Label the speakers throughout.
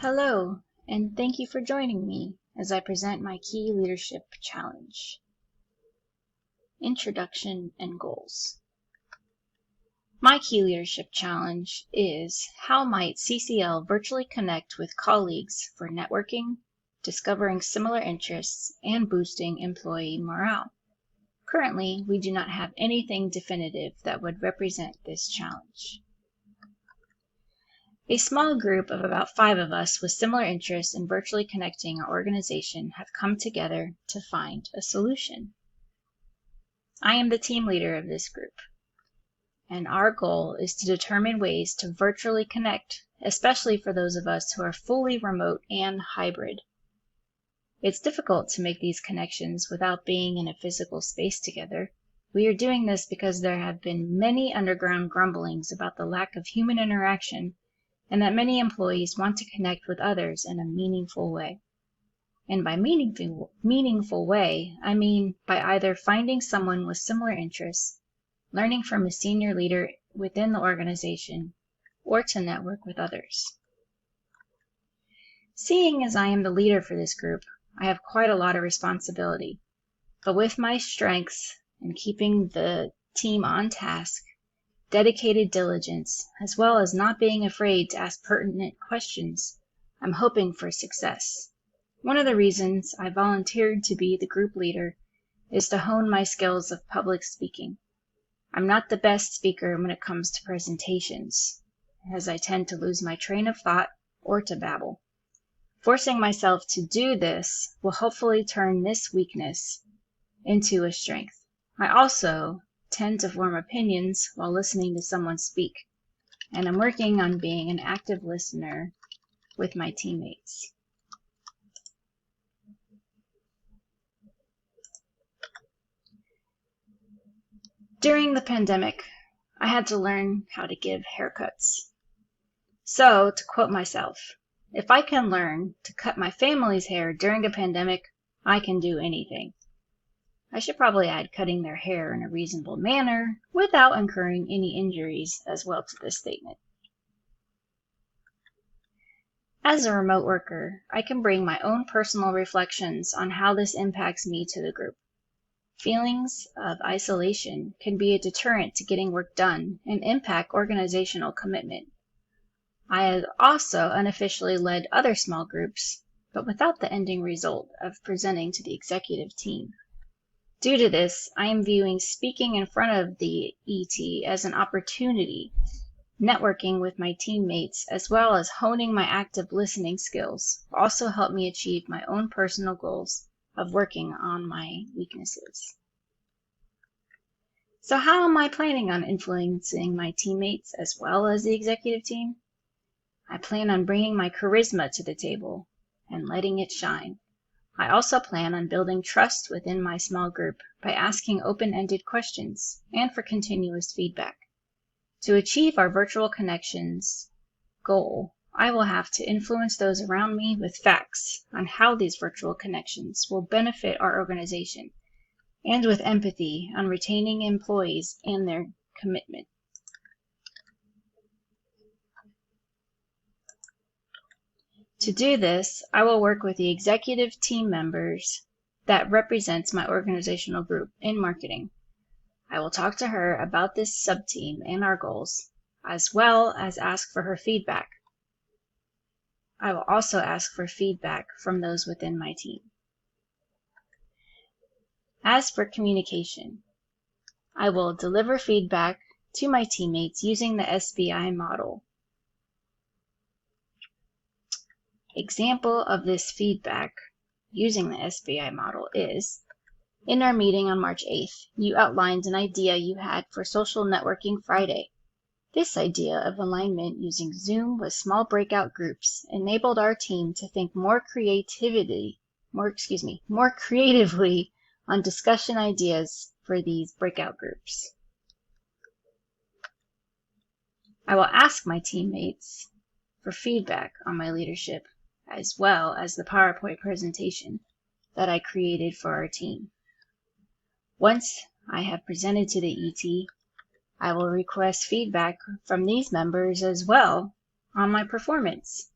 Speaker 1: Hello, and thank you for joining me as I present my Key Leadership Challenge. Introduction and Goals. My Key Leadership Challenge is: how might CCL virtually connect with colleagues for networking, discovering similar interests, and boosting employee morale? Currently, we do not have anything definitive that would represent this challenge. A small group of about 5 of us with similar interests in virtually connecting our organization have come together to find a solution. I am the team leader of this group, and our goal is to determine ways to virtually connect, especially for those of us who are fully remote and hybrid. It's difficult to make these connections without being in a physical space together. We are doing this because there have been many underground grumblings about the lack of human interaction, and that many employees want to connect with others in a meaningful way. And by meaningful way, I mean by either finding someone with similar interests, learning from a senior leader within the organization, or to network with others. Seeing as I am the leader for this group, I have quite a lot of responsibility, but with my strengths and keeping the team on task, dedicated diligence, as well as not being afraid to ask pertinent questions, I'm hoping for success. One of the reasons I volunteered to be the group leader is to hone my skills of public speaking. I'm not the best speaker when it comes to presentations, as I tend to lose my train of thought or to babble. Forcing myself to do this will hopefully turn this weakness into a strength. I also tend to form opinions while listening to someone speak, and I'm working on being an active listener with my teammates. During the pandemic, I had to learn how to give haircuts. So, to quote myself, if I can learn to cut my family's hair during a pandemic, I can do anything. I should probably add cutting their hair in a reasonable manner without incurring any injuries as well to this statement. As a remote worker, I can bring my own personal reflections on how this impacts me to the group. Feelings of isolation can be a deterrent to getting work done and impact organizational commitment. I have also unofficially led other small groups, but without the ending result of presenting to the executive team. Due to this, I am viewing speaking in front of the ET as an opportunity, networking with my teammates, as well as honing my active listening skills, will also help me achieve my own personal goals of working on my weaknesses. So how am I planning on influencing my teammates as well as the executive team? I plan on bringing my charisma to the table and letting it shine. I also plan on building trust within my small group by asking open-ended questions and for continuous feedback. To achieve our virtual connections goal, I will have to influence those around me with facts on how these virtual connections will benefit our organization, and with empathy on retaining employees and their commitment. To do this, I will work with the executive team members that represents my organizational group in marketing. I will talk to her about this sub-team and our goals, as well as ask for her feedback. I will also ask for feedback from those within my team. As for communication, I will deliver feedback to my teammates using the SBI model. Example of this feedback using the SBI model is, in our meeting on March 8th, you outlined an idea you had for Social Networking Friday. This idea of alignment using Zoom with small breakout groups enabled our team to think more creatively on discussion ideas for these breakout groups. I will ask my teammates for feedback on my leadership, as well as the PowerPoint presentation that I created for our team. Once I have presented to the ET, I will request feedback from these members as well on my performance.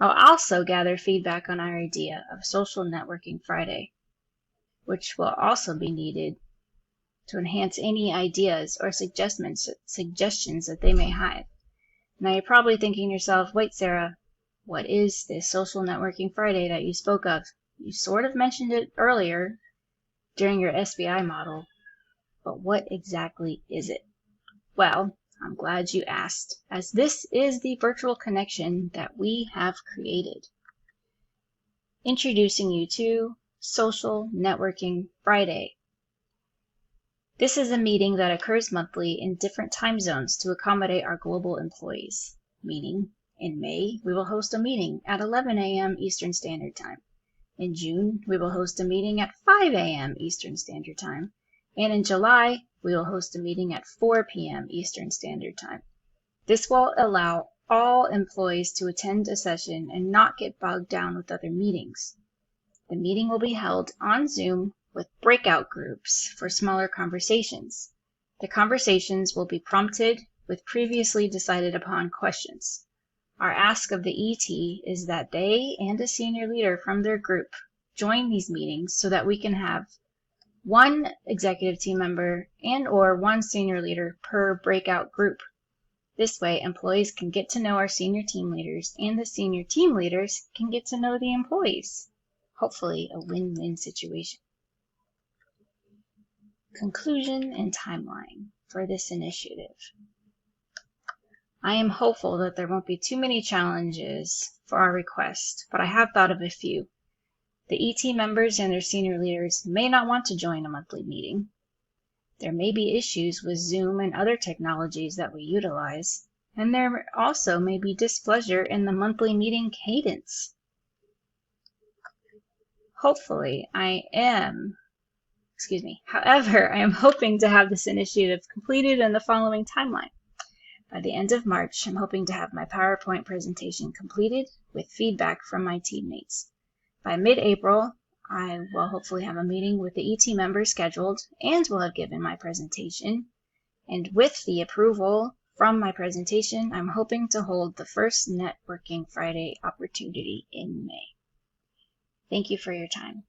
Speaker 1: I'll also gather feedback on our idea of Social Networking Friday, which will also be needed to enhance any ideas or suggestions that they may have. Now you're probably thinking to yourself, wait, Sarah, what is this Social Networking Friday that you spoke of? You sort of mentioned it earlier during your SBI model, but what exactly is it? Well, I'm glad you asked, as this is the virtual connection that we have created. Introducing you to Social Networking Friday. This is a meeting that occurs monthly in different time zones to accommodate our global employees. Meaning, in May, we will host a meeting at 11 a.m. Eastern Standard Time. In June, we will host a meeting at 5 a.m. Eastern Standard Time. And in July, we will host a meeting at 4 p.m. Eastern Standard Time. This will allow all employees to attend a session and not get bogged down with other meetings. The meeting will be held on Zoom with breakout groups for smaller conversations. The conversations will be prompted with previously decided upon questions. Our ask of the ET is that they and a senior leader from their group join these meetings so that we can have one executive team member and or one senior leader per breakout group. This way, employees can get to know our senior team leaders and the senior team leaders can get to know the employees. Hopefully a win-win situation. Conclusion and timeline for this initiative. I am hopeful that there won't be too many challenges for our request, but I have thought of a few. The ET members and their senior leaders may not want to join a monthly meeting. There may be issues with Zoom and other technologies that we utilize, and there also may be displeasure in the monthly meeting cadence. However, I am hoping to have this initiative completed in the following timeline. By the end of March, I'm hoping to have my PowerPoint presentation completed with feedback from my teammates. By mid-April, I will hopefully have a meeting with the ET members scheduled and will have given my presentation. And with the approval from my presentation, I'm hoping to hold the first Networking Friday opportunity in May. Thank you for your time.